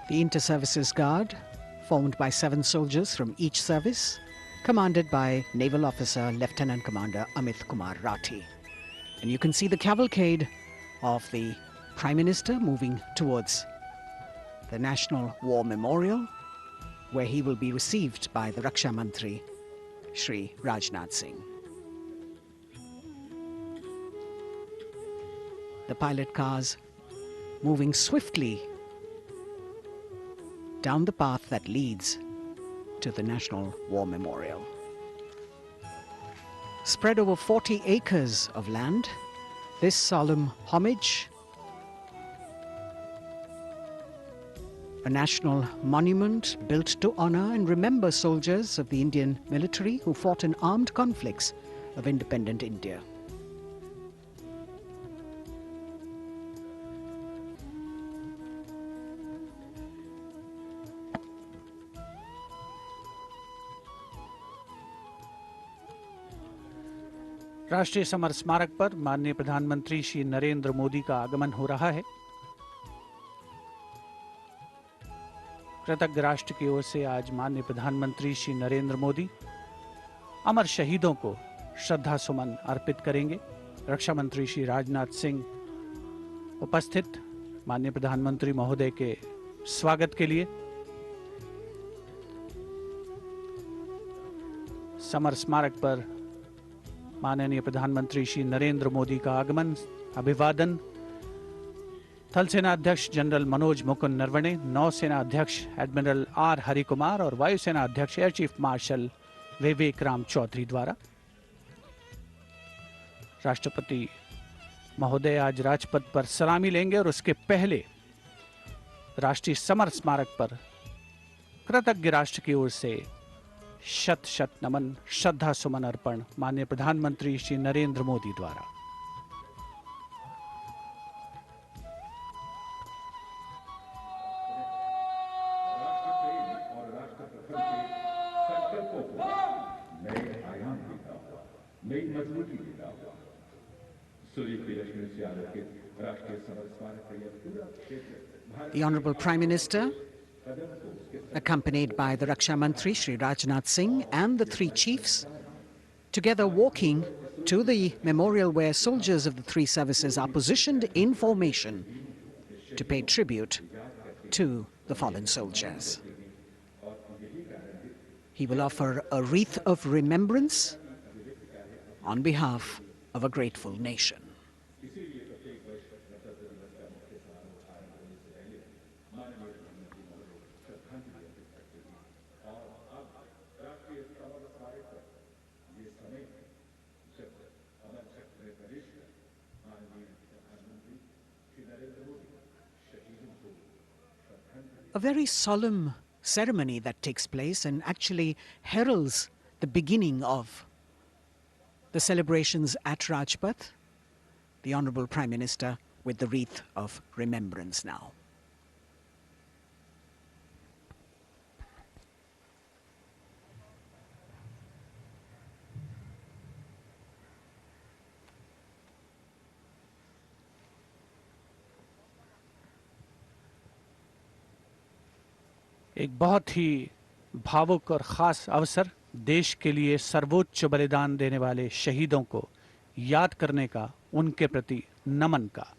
The Inter-Services Guard, formed by 7 soldiers from each service, commanded by Naval Officer Lieutenant Commander Amit Kumar Rathi. And you can see the cavalcade of the Prime Minister moving towards the National War Memorial, where he will be received by the Raksha Mantri, Shri Rajnath Singh. The pilot cars moving swiftly down the path that leads to the National War Memorial. Spread over 40 acres of land, this solemn homage, a national monument built to honor and remember soldiers of the Indian military who fought in armed conflicts of independent India. राष्ट्रीय summer स्मारक पर माननीय प्रधानमंत्री श्री नरेंद्र मोदी का आगमन हो रहा है। कृतज्ञ राष्ट्र की ओर से आज माननीय प्रधानमंत्री श्री नरेंद्र मोदी अमर शहीदों को श्रद्धा सुमन अर्पित करेंगे। रक्षा मंत्री श्री राजनाथ सिंह उपस्थित माननीय प्रधानमंत्री महोदय के स्वागत के लिए समर स्मारक पर माननीय प्रधानमंत्री श्री नरेंद्र मोदी का आगमन, अभिवादन थल सेना अध्यक्ष जनरल मनोज मुकुंद नरवणे, नौसेना अध्यक्ष एडमिरल आर हरिकुमार और वायुसेना अध्यक्ष एयर चीफ मार्शल विवेक राम चौधरी द्वारा। राष्ट्रपति महोदय आज राजपथ पर सलामी लेंगे और उसके पहले राष्ट्रीय समर स्मारक पर कृतज्ञ राष्ट्र की ओर से शत शत नमन, श्रद्धा सुमन अर्पण माननीय प्रधानमंत्री श्री नरेंद्र मोदी द्वारा। The Honorable Prime Minister, accompanied by the Raksha Mantri Shri Rajnath Singh and the 3 chiefs, together walking to the memorial where soldiers of the 3 services are positioned in formation to pay tribute to the fallen soldiers. He will offer a wreath of remembrance on behalf of a grateful nation. A very solemn ceremony that takes place and actually heralds the beginning of the celebrations at Rajpath. The Honorable Prime Minister with the wreath of remembrance now. एक बहुत ही भावुक और ख़ास अवसर, देश के लिए सर्वोच्च बलिदान देने वाले शहीदों को याद करने का, उनके प्रति नमन का।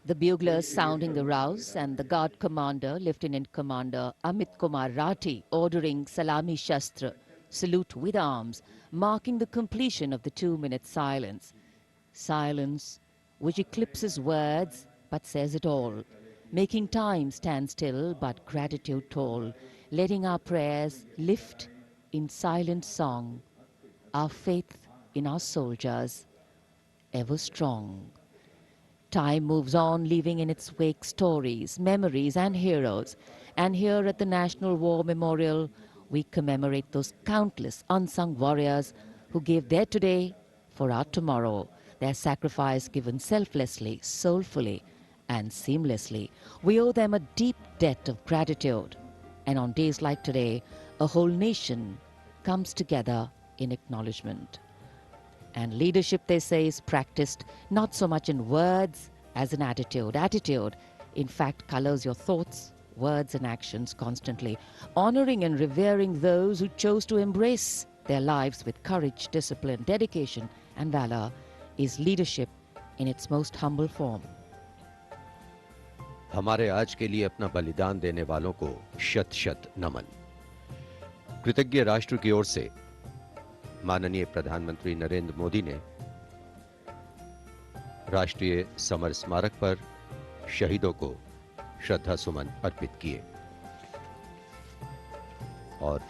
The buglers sounding the rouse and the guard commander, Lieutenant Commander Amit Kumar Rathi, ordering Salami Shastra, salute with arms, marking the completion of the 2-minute silence. Silence which eclipses words but says it all, making time stand still but gratitude toll, letting our prayers lift in silent song, our faith in our soldiers ever strong. Time moves on, leaving in its wake stories, memories and heroes. And here at the National War Memorial, we commemorate those countless unsung warriors who gave their today for our tomorrow, their sacrifice given selflessly, soulfully and seamlessly. We owe them a deep debt of gratitude. And on days like today, a whole nation comes together in acknowledgement. And leadership, they say, is practiced not so much in words as in attitude. Attitude, in fact, colors your thoughts, words and actions constantly. Honoring and revering those who chose to embrace their lives with courage, discipline, dedication and valor is leadership in its most humble form. हमारे आज के लिए अपना बलिदान देने वालों को शत शत नमन। कृतज्ञ राष्ट्र की ओर से माननीय प्रधानमंत्री नरेंद्र मोदी ने राष्ट्रीय समर स्मारक पर शहीदों को श्रद्धा सुमन अर्पित किए और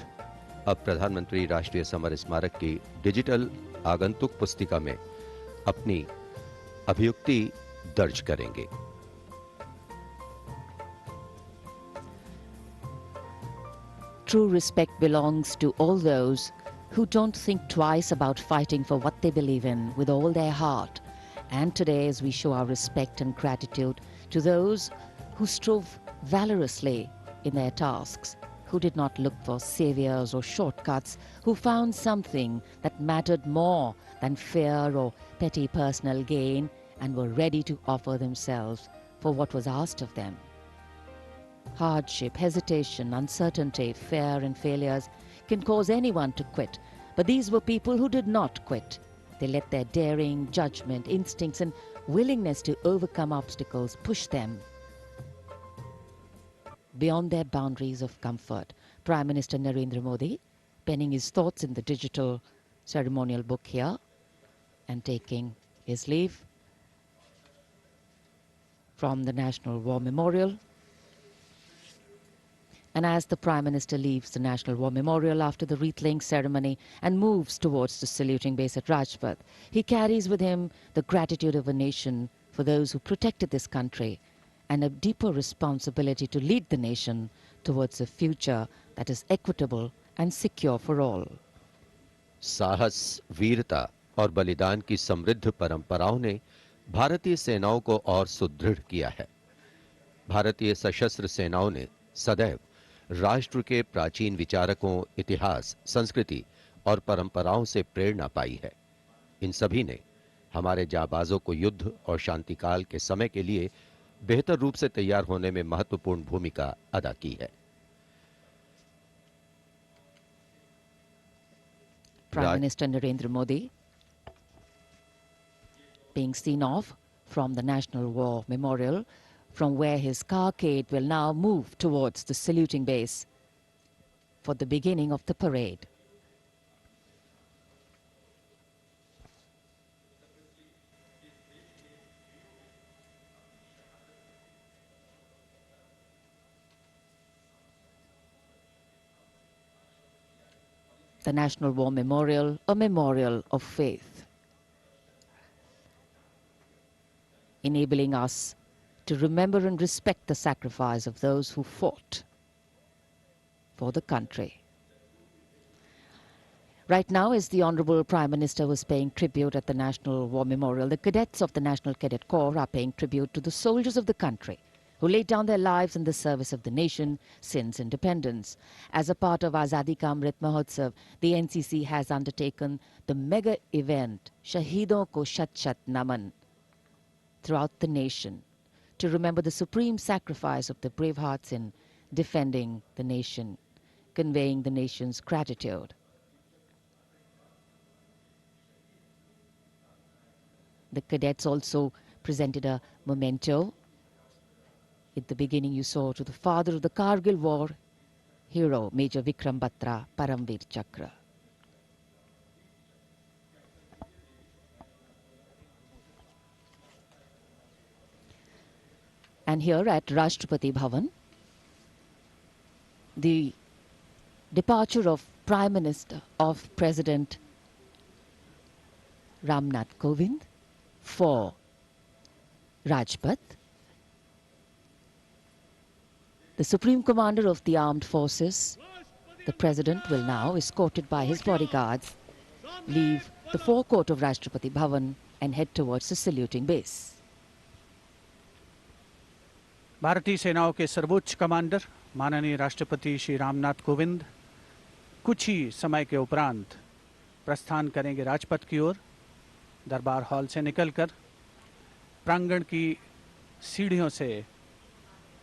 अब प्रधानमंत्री राष्ट्रीय समर स्मारक की डिजिटल आगंतुक पुस्तिका में अपनी अभियुक्ति दर्ज करेंगे। True respect belongs to all those who don't think twice about fighting for what they believe in with all their heart. And today, as we show our respect and gratitude to those who strove valorously in their tasks, who did not look for saviors or shortcuts, who found something that mattered more than fear or petty personal gain and were ready to offer themselves for what was asked of them. Hardship, hesitation, uncertainty, fear and failures can cause anyone to quit. But these were people who did not quit. They let their daring, judgment, instincts and willingness to overcome obstacles push them beyond their boundaries of comfort. Prime Minister Narendra Modi penning his thoughts in the digital ceremonial book here and taking his leave from the National War Memorial. And as the Prime Minister leaves the National War Memorial after the wreath-laying ceremony and moves towards the saluting base at Rajpath, he carries with him the gratitude of a nation for those who protected this country and a deeper responsibility to lead the nation towards a future that is equitable and secure for all. साहस, वीरता और बलिदान की समृद्ध परंपराओं ने भारतीय सेनाओं को और सुदृढ़ किया है। भारतीय सशस्त्र सेनाओं ने सदैव राष्ट्र के प्राचीन विचारकों, इतिहास, संस्कृति और परंपराओं से प्रेरणा पाई है। इन सभी ने हमारे जाबाजों को युद्ध और शांतिकाल के समय के लिए बेहतर रूप से तैयार होने में महत्वपूर्ण भूमिका अदा की है। Prime Minister Narendra Modi being seen off from the National War Memorial, from where his carcade will now move towards the saluting base for the beginning of the parade. The National War Memorial, a memorial of faith, enabling us to remember and respect the sacrifice of those who fought for the country. Right now, as the Honorable Prime Minister was paying tribute at the National War Memorial, the cadets of the National Cadet Corps are paying tribute to the soldiers of the country who laid down their lives in the service of the nation since independence. As a part of Azadi Ka Amrit Mahotsav, the NCC has undertaken the mega event Shahidon Ko Shat Shat Naman throughout the nation to remember the supreme sacrifice of the brave hearts in defending the nation, conveying the nation's gratitude. The cadets also presented a memento. At the beginning you saw to the father of the Kargil war hero, Major Vikram Batra, Paramveer Chakra. And here at Rashtrapati Bhavan, the departure of Prime Minister of President Ramnath Kovind for Rajpath. The Supreme Commander of the Armed Forces, the President, will now, escorted by his bodyguards, leave the forecourt of Rashtrapati Bhavan and head towards the saluting base. भारतीय सेनाओं के सर्वोच्च commander माननीय राष्ट्रपति श्री रामनाथ कोविंद कुछ ही समय के उपरांत प्रस्थान करेंगे राजपथ की ओर। दरबार हॉल से निकलकर प्रांगण की सीढ़ियों से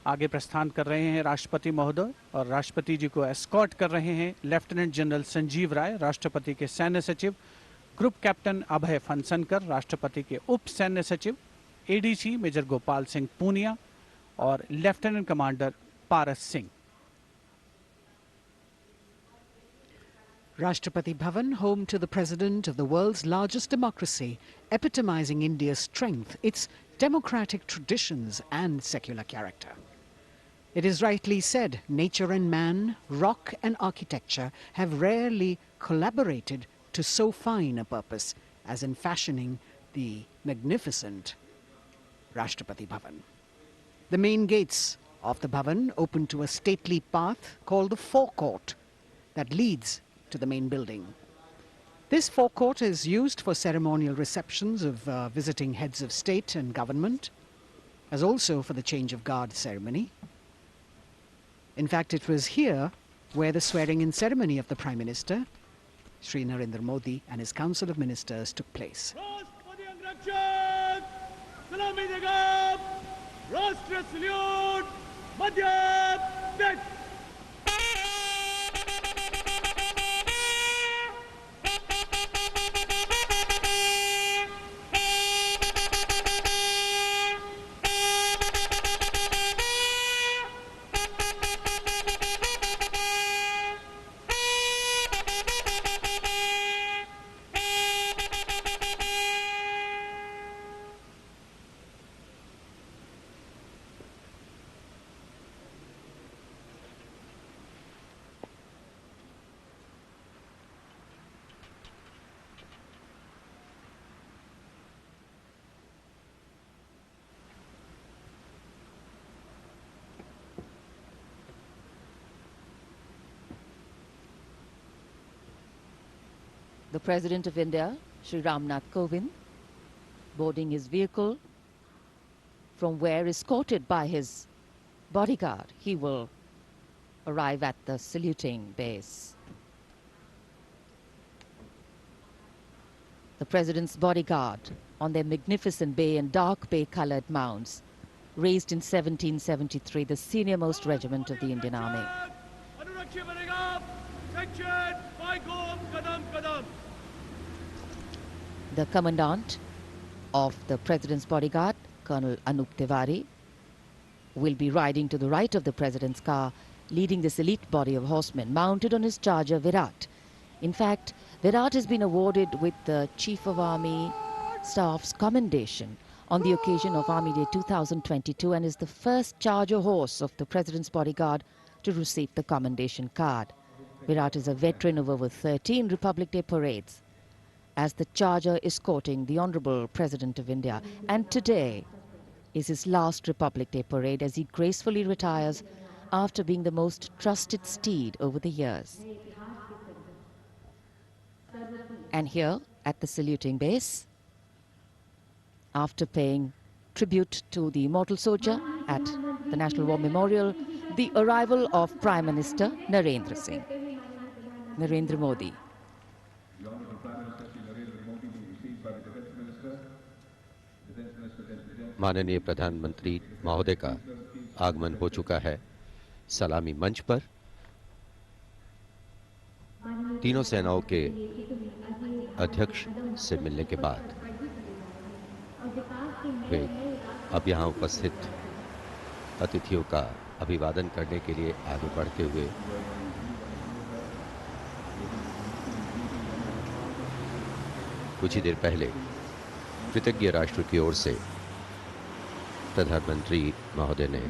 आगे प्रस्थान कर रहे हैं राष्ट्रपति महोदय, और राष्ट्रपति जी को एस्कॉर्ट कर रहे हैं लेफ्टिनेंट जनरल संजीव राय, राष्ट्रपति के सैन्य सचिव, ग्रुप कैप्टन अभय फनसनकर, राष्ट्रपति के उप सैन्य सचिव एडीसी मेजर गोपाल सिंह पूनिया और lieutenant commander Paras Singh. Rashtrapati Bhavan, home to the president of the world's largest democracy, epitomizing India's strength, its democratic traditions and secular character. It is rightly said, nature and man, rock and architecture have rarely collaborated to so fine a purpose as in fashioning the magnificent Rashtrapati Bhavan. The main gates of the Bhavan open to a stately path called the forecourt that leads to the main building. This forecourt is used for ceremonial receptions of visiting heads of state and government, as also for the change of guard ceremony. In fact, it was here where the swearing-in ceremony of the Prime Minister, Shri Narendra Modi, and his Council of Ministers took place. Rashtra salute, Madhya Pradesh. The President of India, Shri Ramnath Kovind, boarding his vehicle, from where, escorted by his bodyguard, he will arrive at the saluting base. The President's bodyguard on their magnificent bay and dark bay-colored mounts, raised in 1773, the senior-most regiment of the Indian Army. The commandant of the President's bodyguard, Colonel Anup Tiwari, will be riding to the right of the President's car, leading this elite body of horsemen mounted on his charger Virat. In fact, Virat has been awarded with the Chief of Army Staff's commendation on the occasion of Army Day 2022 and is the first charger horse of the President's bodyguard to receive the commendation card. Virat is a veteran of over 13 Republic Day parades as the charger escorting the Honorable President of India. And today is his last Republic Day parade as he gracefully retires after being the most trusted steed over the years. And here at the saluting base, after paying tribute to the immortal soldier at the National War Memorial, the arrival of Prime Minister Narendra Modi. माननीय प्रधानमंत्री महोदय का आगमन हो चुका है सलामी मंच पर। तीनों सेनाओं के अध्यक्ष से मिलने के बाद वे अब यहाँ उपस्थित अतिथियों का अभिवादन करने के लिए आगे बढ़ते हुए कुछ ही देर पहले कृतज्ञ राष्ट्र की ओर से प्रधानमंत्री महोदय ने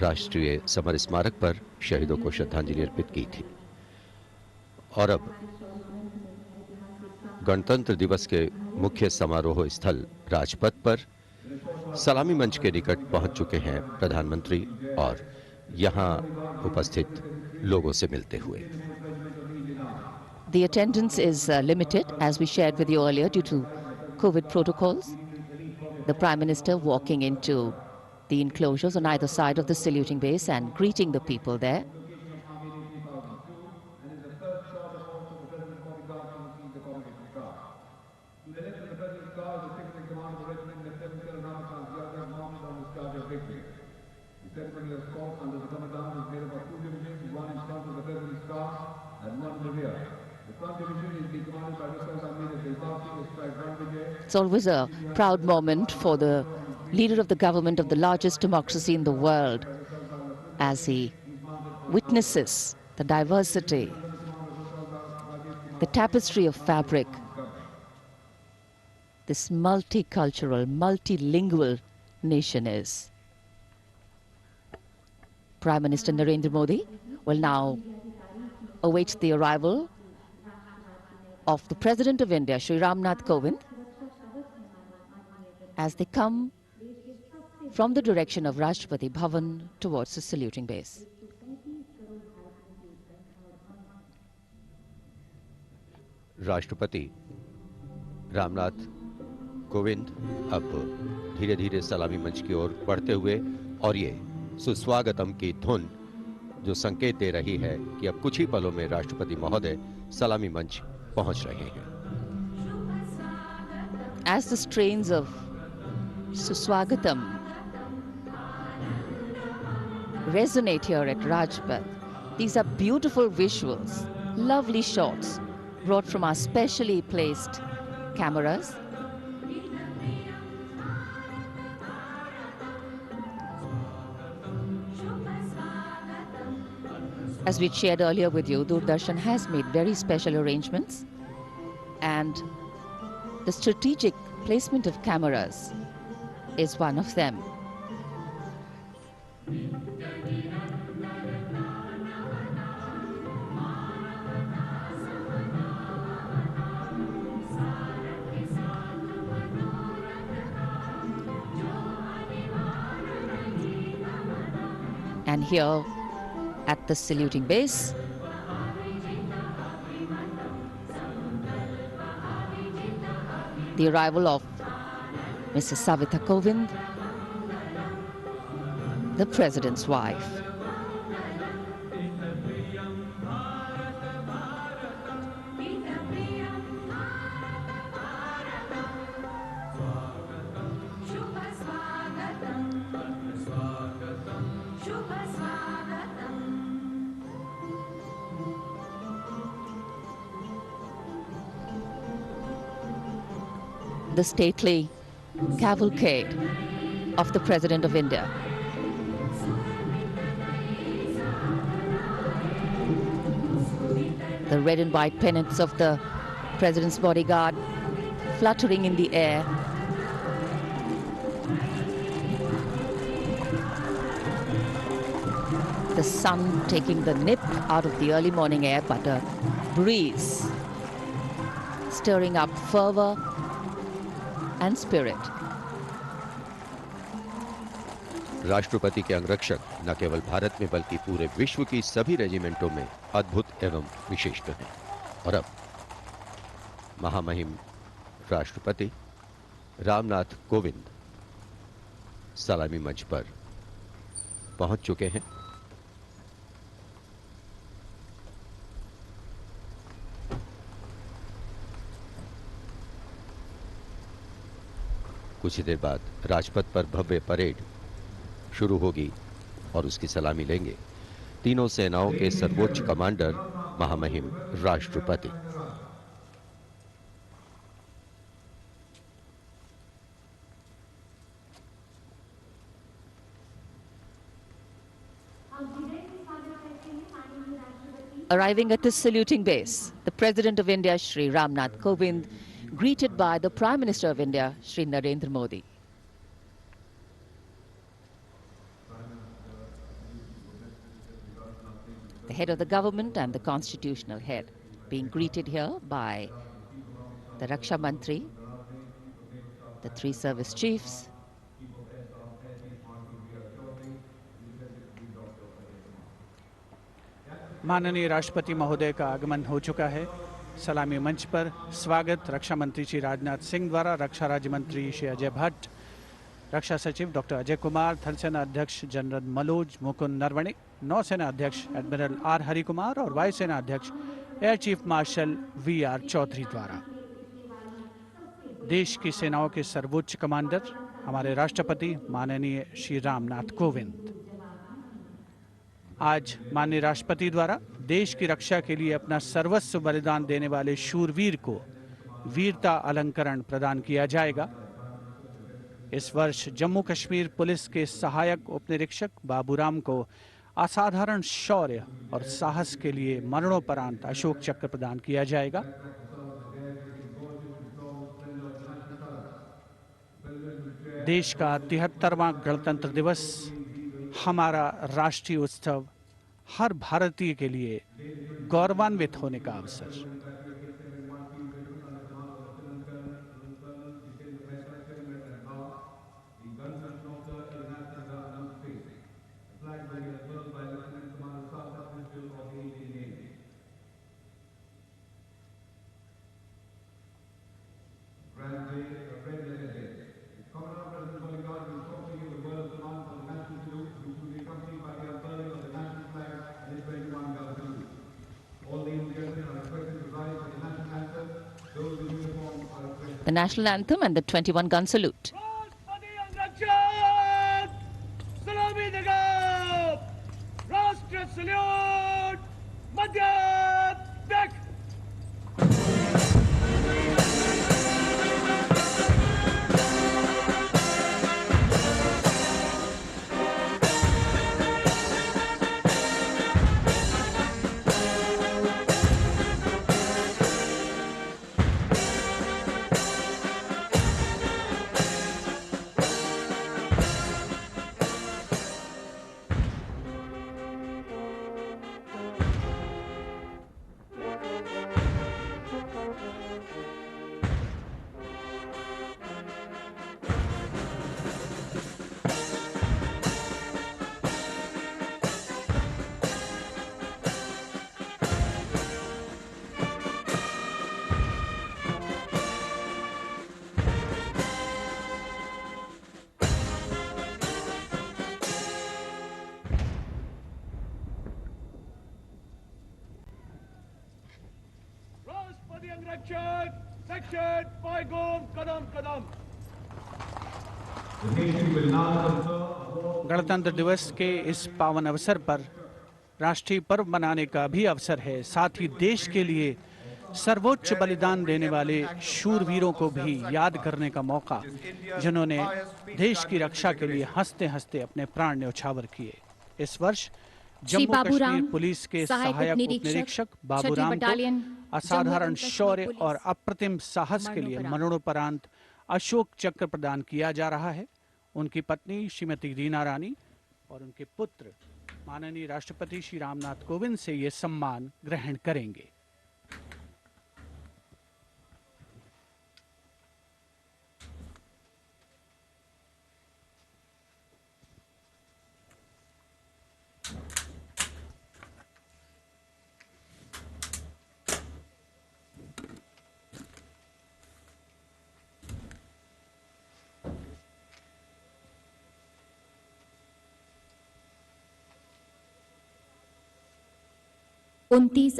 राष्ट्रीय समर स्मारक पर शहीदों को श्रद्धांजलि अर्पित की थी और अब गणतंत्र दिवस के मुख्य समारोह स्थल राजपथ पर सलामी मंच के निकट पहुंच चुके हैं प्रधानमंत्री और यहां उपस्थित लोगों से मिलते हुए। The attendance is limited, as we shared with you earlier, due to COVID protocols. The Prime Minister walking into the enclosures on either side of the saluting base and greeting the people there. It's always a proud moment for the leader of the government of the largest democracy in the world as he witnesses the diversity, the tapestry of fabric, this multicultural, multilingual nation is. Prime Minister Narendra Modi will now await the arrival of the President of India, Shri Ramnath Kovind, as they come from the direction of Rashtrapati Bhavan towards the saluting base. राष्ट्रपति रामनाथ कोविंद अब धीरे धीरे सलामी मंच की ओर बढ़ते हुए और ये सुस्वागतम की धुन जो संकेत दे रही है कि अब कुछ ही पलों में राष्ट्रपति महोदय सलामी मंच पहुंच रहे हैं। As the strains of Suswagatam resonate here at Rajpath, these are beautiful visuals, lovely shots brought from our specially placed cameras. As we shared earlier with you, Doordarshan has made very special arrangements, and the strategic placement of cameras is one of them. And here at the saluting base, the arrival of Mrs. Savita Kovind, the President's wife. The stately cavalcade of the President of India. The red and white pennants of the President's bodyguard fluttering in the air. The sun taking the nip out of the early morning air, but a breeze stirring up fervor and spirit. राष्ट्रपति के अंगरक्षक न केवल भारत में बल्कि पूरे विश्व की सभी रेजिमेंटों में अद्भुत एवं विशिष्ट हैं। और अब महामहिम राष्ट्रपति रामनाथ कोविंद सलामी मंच पर पहुंच चुके हैं। कुछ ही देर बाद राजपथ पर भव्य परेड शुरू होगी और उसकी सलामी लेंगे तीनों सेनाओं के सर्वोच्च कमांडर महामहिम राष्ट्रपति। Arriving at his saluting base, the President of India, Shri Ramnath Kovind, greeted by the Prime Minister of India, Shri Narendra Modi. The head of the government and the constitutional head being greeted here by the Raksha Mantri, the three service chiefs, माननीय राष्ट्रपति महोदय का आगमन हो चुका है। सलामी मंच पर स्वागत रक्षा मंत्री श्री राजनाथ सिंह द्वारा रक्षा राज्य मंत्री श्री अजय भट्ट, रक्षा सचिव डॉक्टर अजय कुमार, थल सेना अध्यक्ष जनरल मनोज मुकुंद नरवणे, नौसेना अध्यक्ष एडमिरल आर हरि कुमार और वायुसेना अध्यक्ष air chief marshal V R. Chaudhary द्वारा। देश की सेनाओं के सर्वोच्च कमांडर हमारे राष्ट्रपति माननीय श्री रामनाथ कोविंद आज माननीय राष्ट्रपति द्वारा देश की रक्षा के लिए अपना सर्वस्व बलिदान देने वाले शूरवीर को वीरता अलंकरण प्रदान किया जाएगा। इस वर्ष जम्मू कश्मीर पुलिस के सहायक उपनिरीक्षक बाबूराम को असाधारण शौर्य और साहस के लिए मरणोपरांत अशोक चक्र प्रदान किया जाएगा। देश का 73वां गणतंत्र दिवस हमारा राष्ट्रीय उत्सव हर भारतीय के लिए गौरवान्वित होने का अवसर। The national anthem and the 21-gun salute. राष्ट्र सल्यूट मध्य देख। गणतंत्र दिवस के इस पावन अवसर पर राष्ट्रीय पर्व मनाने का भी अवसर है। साथ ही देश के लिए सर्वोच्च बलिदान देने वाले शूरवीरों को भी याद करने का मौका, जिन्होंने देश की रक्षा के लिए हंसते हंसते अपने प्राण न्यौछावर किए। इस वर्ष जम्मू कश्मीर पुलिस के सहायक उपनिरीक्षक बाबूराम को असाधारण शौर्य और अप्रतिम साहस के लिए मरणोपरांत अशोक चक्र प्रदान किया जा रहा है। उनकी पत्नी श्रीमती रीना रानी और उनके पुत्र माननीय राष्ट्रपति श्री रामनाथ कोविंद से ये सम्मान ग्रहण करेंगे।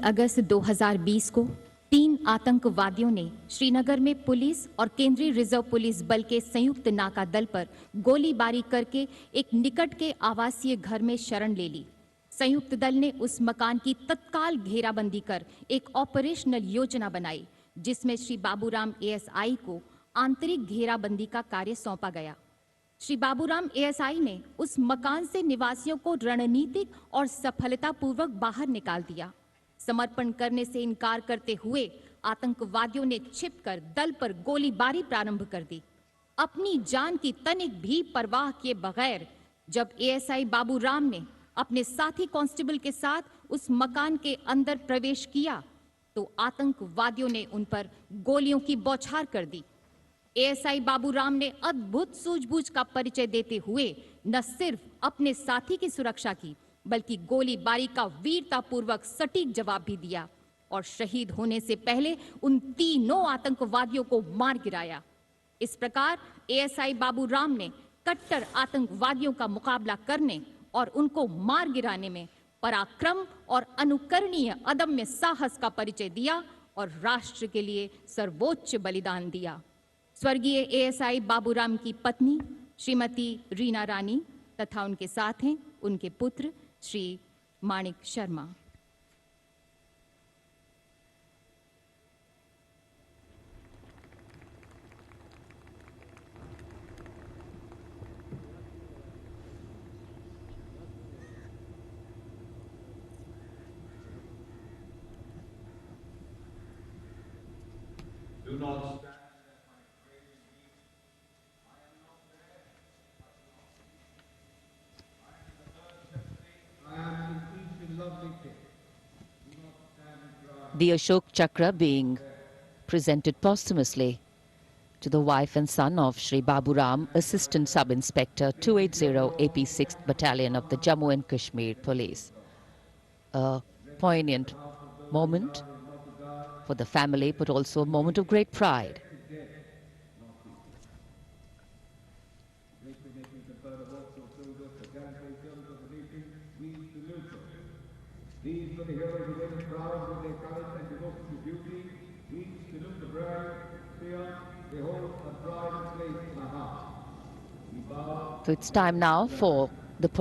अगस्त 2020 को 3 आतंकवादियों ने श्रीनगर में पुलिस और केंद्रीय रिजर्व पुलिस बल के संयुक्त नाका दल पर गोलीबारी करके एक निकट के आवासीय घर में शरण ले ली। संयुक्त दल ने उस मकान की तत्काल घेराबंदी कर एक ऑपरेशनल योजना बनाई, जिसमें श्री बाबूराम एएसआई को आंतरिक घेराबंदी का कार्य सौंपा गया। श्री बाबूराम एएसआई ने उस मकान से निवासियों को रणनीतिक और सफलतापूर्वक बाहर निकाल दिया। समर्पण करने से इनकार करते हुए आतंकवादियों ने छिपकर दल पर गोलीबारी प्रारंभ कर दी। अपनी जान की तनिक भी परवाह किए बगैर जब एएसआई बाबूराम ने अपने साथी कांस्टेबल के साथ उस मकान के अंदर प्रवेश किया तो आतंकवादियों ने उन पर गोलियों की बौछार कर दी। एएसआई बाबूराम ने अद्भुत सूझबूझ का परिचय देते हुए न सिर्फ अपने साथी की सुरक्षा की बल्कि गोलीबारी का वीरतापूर्वक सटीक जवाब भी दिया और शहीद होने से पहले उन तीनों आतंकवादियों को मार गिराया। इस प्रकार एएसआई बाबूराम ने कट्टर आतंकवादियों का मुकाबला करने और उनको मार गिराने में पराक्रम और अनुकरणीय अदम्य साहस का परिचय दिया और राष्ट्र के लिए सर्वोच्च बलिदान दिया। स्वर्गीय एएसआई बाबूराम की पत्नी श्रीमती रीना रानी तथा उनके साथ हैं उनके पुत्र श्री माणिक Sharma. Do not stand. The Ashok Chakra being presented posthumously to the wife and son of Shri Baburam, Assistant Sub-Inspector 280 AP 6th Battalion of the Jammu and Kashmir Police. A poignant moment for the family, but also a moment of great pride. These were the heroes who made us proud with their courage and devotion to duty. We salute the brave, fear, they hold a pride and place in our hearts. We bow. So it's time now for